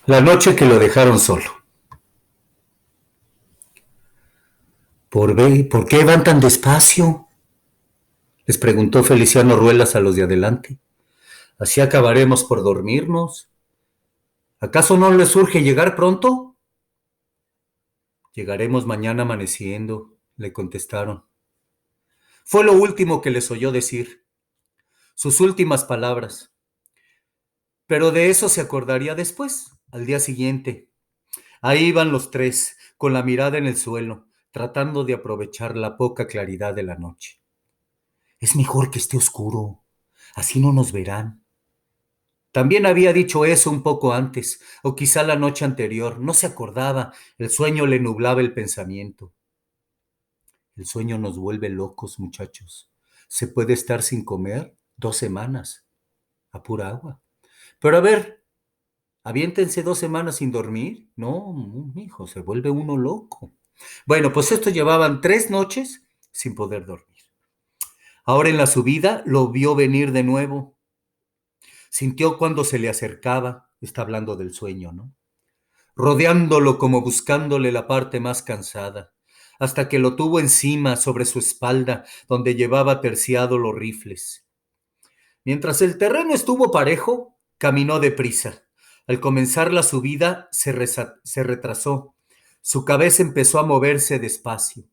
La noche que lo dejaron solo. ¿Por qué van tan despacio? Les preguntó Feliciano Ruelas a los de adelante. ¿Así acabaremos por dormirnos? ¿Acaso no les urge llegar pronto? Llegaremos mañana amaneciendo, le contestaron. Fue lo último que les oyó decir, sus últimas palabras. Pero de eso se acordaría después, al día siguiente. Ahí iban los tres, con la mirada en el suelo, tratando de aprovechar la poca claridad de la noche. Es mejor que esté oscuro, así no nos verán. También había dicho eso un poco antes, o quizá la noche anterior, no se acordaba, el sueño le nublaba el pensamiento. El sueño nos vuelve locos, muchachos. Se puede estar sin comer 2 semanas, a pura agua. Pero a ver, aviéntense 2 semanas sin dormir. No, hijo, se vuelve uno loco. Bueno, pues esto llevaban 3 noches sin poder dormir. Ahora en la subida lo vio venir de nuevo. Sintió cuando se le acercaba, está hablando del sueño, ¿no? Rodeándolo como buscándole la parte más cansada, hasta que lo tuvo encima, sobre su espalda, donde llevaba terciado los rifles. Mientras el terreno estuvo parejo, caminó deprisa. Al comenzar la subida, se retrasó. Su cabeza empezó a moverse despacio,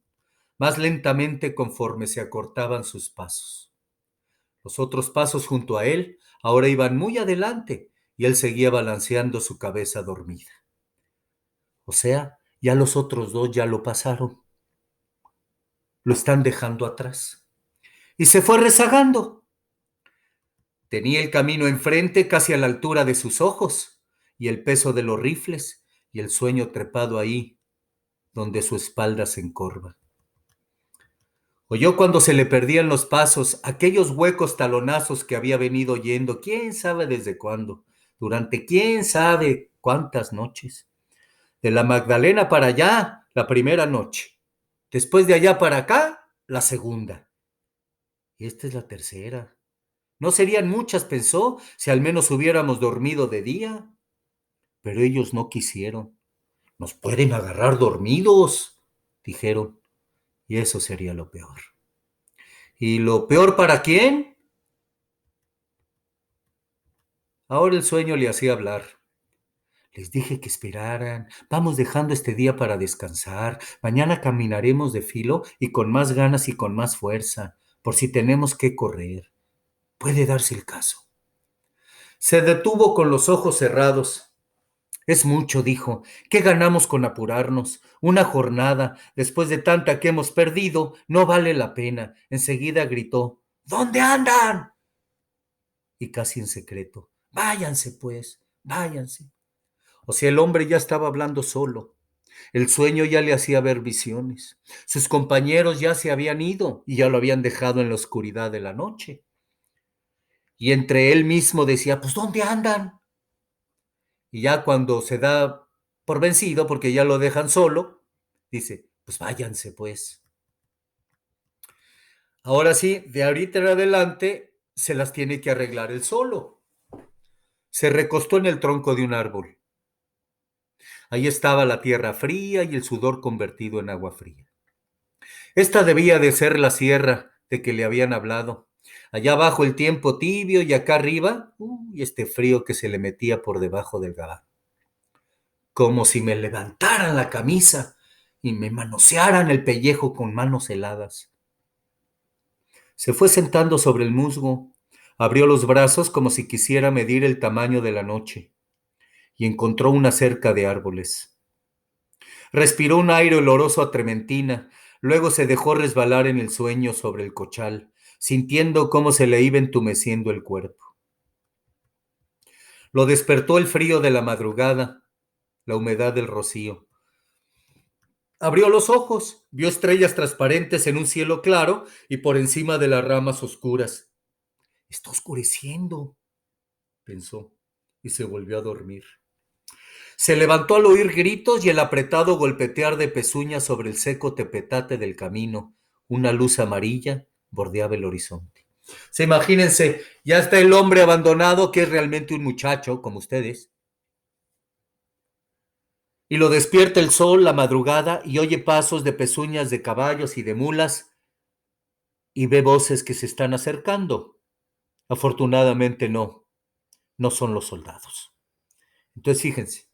más lentamente conforme se acortaban sus pasos. Los otros pasos junto a él ahora iban muy adelante y él seguía balanceando su cabeza dormida. O sea, ya los otros dos ya lo pasaron, lo están dejando atrás. Y se fue rezagando. Tenía el camino enfrente casi a la altura de sus ojos y el peso de los rifles y el sueño trepado ahí donde su espalda se encorva. Oyó cuando se le perdían los pasos, aquellos huecos talonazos que había venido oyendo, quién sabe desde cuándo, durante quién sabe cuántas noches. De la Magdalena para allá, la primera noche. Después de allá para acá, la segunda. Y esta es la tercera. No serían muchas, pensó, si al menos hubiéramos dormido de día. Pero ellos no quisieron. Nos pueden agarrar dormidos, dijeron. Y eso sería lo peor. ¿Y lo peor para quién? Ahora el sueño le hacía hablar. Les dije que esperaran. Vamos dejando este día para descansar. Mañana caminaremos de filo y con más ganas y con más fuerza, por si tenemos que correr. Puede darse el caso. Se detuvo con los ojos cerrados. Es mucho, dijo. ¿Qué ganamos con apurarnos? Una jornada, después de tanta que hemos perdido, no vale la pena. Enseguida gritó, ¿dónde andan? Y casi en secreto, váyanse pues, váyanse. O sea, el hombre ya estaba hablando solo. El sueño ya le hacía ver visiones. Sus compañeros ya se habían ido y ya lo habían dejado en la oscuridad de la noche. Y entre él mismo decía, pues ¿dónde andan? Y ya cuando se da por vencido, porque ya lo dejan solo, dice, pues váyanse pues. Ahora sí, de ahorita en adelante se las tiene que arreglar él solo. Se recostó en el tronco de un árbol. Ahí estaba la tierra fría y el sudor convertido en agua fría. Esta debía de ser la sierra de que le habían hablado. Allá abajo el tiempo tibio y acá arriba, y este frío que se le metía por debajo del gabán. Como si me levantaran la camisa y me manosearan el pellejo con manos heladas. Se fue sentando sobre el musgo, abrió los brazos como si quisiera medir el tamaño de la noche y encontró una cerca de árboles. Respiró un aire oloroso a trementina, luego se dejó resbalar en el sueño sobre el cochal, sintiendo cómo se le iba entumeciendo el cuerpo. Lo despertó el frío de la madrugada, la humedad del rocío. Abrió los ojos, vio estrellas transparentes en un cielo claro y por encima de las ramas oscuras. Está oscureciendo, pensó, y se volvió a dormir. Se levantó al oír gritos y el apretado golpetear de pezuñas sobre el seco tepetate del camino. Una luz amarilla bordeaba el horizonte. Se imagínense, ya está el hombre abandonado, que es realmente un muchacho, como ustedes. Y lo despierta el sol la madrugada y oye pasos de pezuñas de caballos y de mulas y ve voces que se están acercando. Afortunadamente no son los soldados. Entonces fíjense,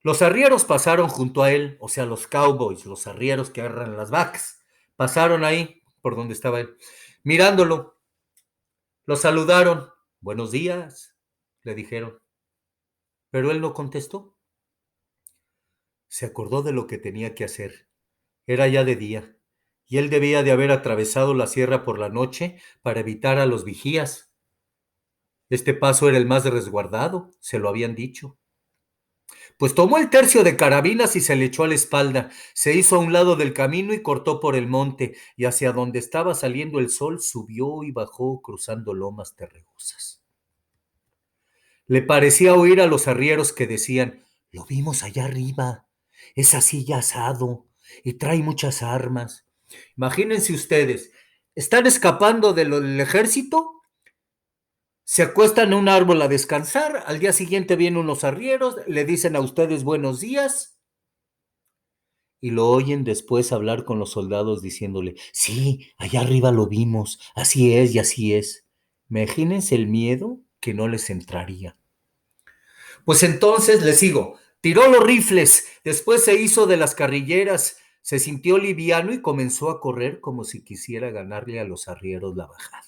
los arrieros pasaron junto a él, o sea, los cowboys, los arrieros que agarran las vacas, pasaron ahí por donde estaba él, mirándolo, lo saludaron, buenos días, le dijeron, pero él no contestó, se acordó de lo que tenía que hacer, era ya de día, y él debía de haber atravesado la sierra por la noche para evitar a los vigías. Este paso era el más resguardado, se lo habían dicho. Pues tomó el tercio de carabinas y se le echó a la espalda, se hizo a un lado del camino y cortó por el monte, y hacia donde estaba saliendo el sol subió y bajó cruzando lomas terregosas. Le parecía oír a los arrieros que decían, lo vimos allá arriba, es así ya asado, y trae muchas armas. Imagínense ustedes, están escapando del ejército, se acuestan en un árbol a descansar, al día siguiente vienen unos arrieros, le dicen a ustedes buenos días, y lo oyen después hablar con los soldados diciéndole, sí, allá arriba lo vimos, así es y así es. Imagínense el miedo que no les entraría. Pues entonces les sigo, tiró los rifles, después se hizo de las carrilleras, se sintió liviano y comenzó a correr como si quisiera ganarle a los arrieros la bajada.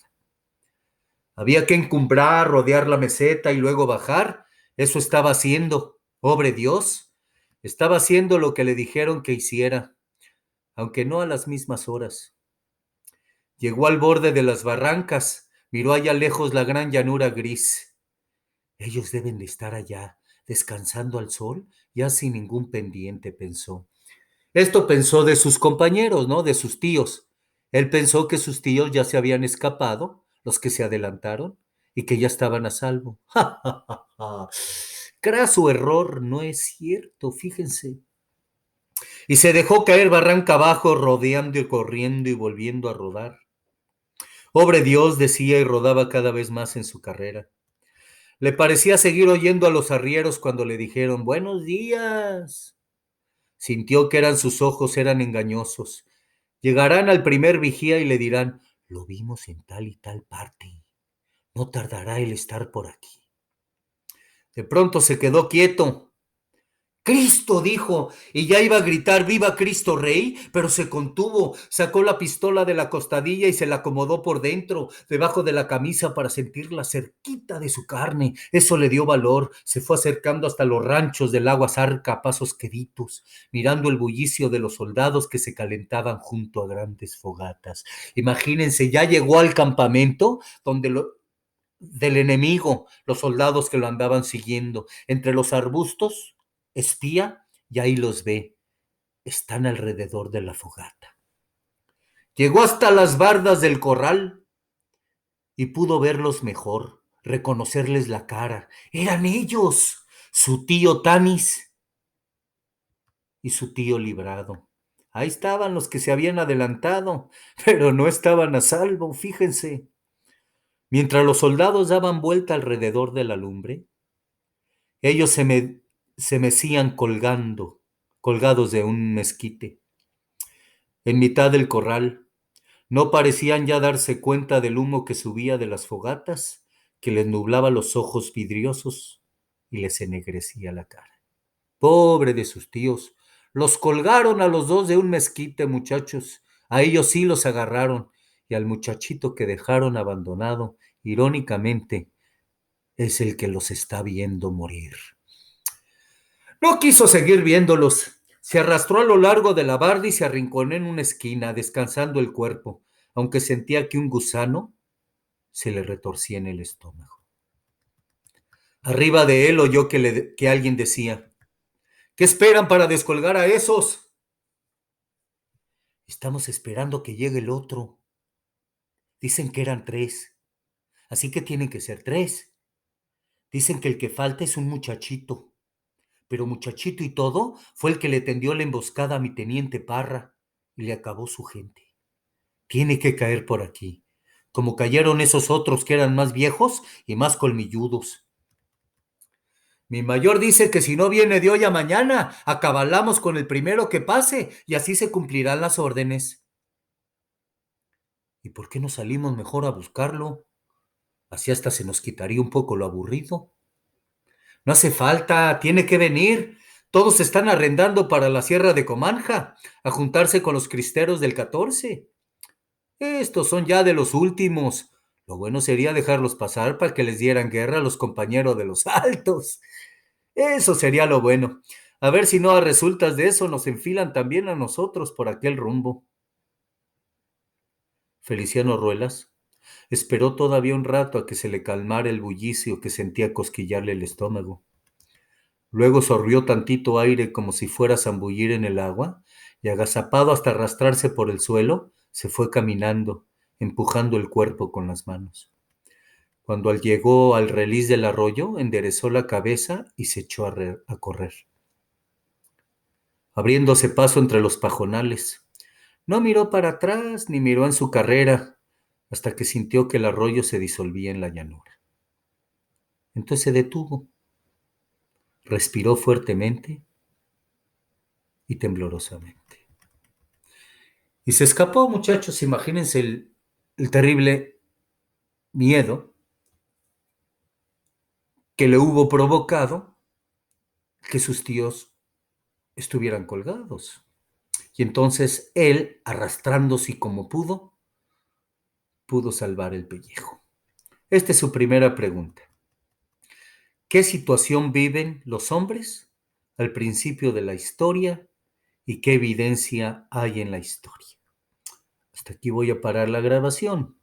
Había que encumbrar, rodear la meseta y luego bajar. Eso estaba haciendo. Pobre Dios. Estaba haciendo lo que le dijeron que hiciera, aunque no a las mismas horas. Llegó al borde de las barrancas, miró allá lejos la gran llanura gris. Ellos deben de estar allá, descansando al sol, ya sin ningún pendiente, pensó. Esto pensó de sus compañeros, ¿no? De sus tíos. Él pensó que sus tíos ya se habían escapado, los que se adelantaron, y que ya estaban a salvo. ¡Ja, ja, ja, ja! Craso error, no es cierto, fíjense. Y se dejó caer barranca abajo, rodeando y corriendo y volviendo a rodar. Pobre Dios, decía y rodaba cada vez más en su carrera. Le parecía seguir oyendo a los arrieros cuando le dijeron buenos días. Sintió que eran sus ojos, eran engañosos. Llegarán al primer vigía y le dirán, lo vimos en tal y tal parte. No tardará el estar por aquí. De pronto se quedó quieto. Cristo dijo, y ya iba a gritar, viva Cristo Rey, pero se contuvo, sacó la pistola de la costadilla y se la acomodó por dentro, debajo de la camisa para sentirla cerquita de su carne. Eso le dio valor, se fue acercando hasta los ranchos del agua zarca a pasos queditos, mirando el bullicio de los soldados que se calentaban junto a grandes fogatas. Imagínense, ya llegó al campamento del enemigo, los soldados que lo andaban siguiendo, entre los arbustos, espía, y ahí los ve, están alrededor de la fogata. Llegó hasta las bardas del corral y pudo verlos mejor, reconocerles la cara. Eran ellos, su tío Tanis y su tío Librado. Ahí estaban los que se habían adelantado, pero no estaban a salvo, fíjense. Mientras los soldados daban vuelta alrededor de la lumbre, ellos se mecían colgados de un mezquite. En mitad del corral, no parecían ya darse cuenta del humo que subía de las fogatas, que les nublaba los ojos vidriosos y les ennegrecía la cara. Pobre de sus tíos, los colgaron a los dos de un mezquite, muchachos. A ellos sí los agarraron, y al muchachito que dejaron abandonado, irónicamente, es el que los está viendo morir. No quiso seguir viéndolos. Se arrastró a lo largo de la barda y se arrinconó en una esquina, descansando el cuerpo, aunque sentía que un gusano se le retorcía en el estómago. Arriba de él oyó que alguien decía, ¿qué esperan para descolgar a esos? Estamos esperando que llegue el otro. Dicen que eran tres, así que tienen que ser tres. Dicen que el que falta es un muchachito, pero muchachito y todo fue el que le tendió la emboscada a mi teniente Parra y le acabó su gente. Tiene que caer por aquí, como cayeron esos otros que eran más viejos y más colmilludos. Mi mayor dice que si no viene de hoy a mañana, acabalamos con el primero que pase y así se cumplirán las órdenes. ¿Y por qué no salimos mejor a buscarlo? Así hasta se nos quitaría un poco lo aburrido. No hace falta, tiene que venir. Todos se están arrendando para la Sierra de Comanja, a juntarse con los cristeros del 14. Estos son ya de los últimos. Lo bueno sería dejarlos pasar para que les dieran guerra a los compañeros de los altos. Eso sería lo bueno. A ver si no a resultas de eso nos enfilan también a nosotros por aquel rumbo. Feliciano Ruelas esperó todavía un rato a que se le calmara el bullicio que sentía cosquillarle el estómago. Luego sorbió tantito aire como si fuera a zambullir en el agua y agazapado hasta arrastrarse por el suelo, se fue caminando, empujando el cuerpo con las manos. Cuando llegó al reliz del arroyo, enderezó la cabeza y se echó a correr, abriéndose paso entre los pajonales. No miró para atrás ni miró en su carrera hasta que sintió que el arroyo se disolvía en la llanura. Entonces se detuvo, respiró fuertemente y temblorosamente. Y se escapó, muchachos. Imagínense el terrible miedo que le hubo provocado que sus tíos estuvieran colgados. Y entonces él, arrastrándose como pudo salvar el pellejo. Esta es su primera pregunta. ¿Qué situación viven los hombres al principio de la historia y qué evidencia hay en la historia? Hasta aquí voy a parar la grabación.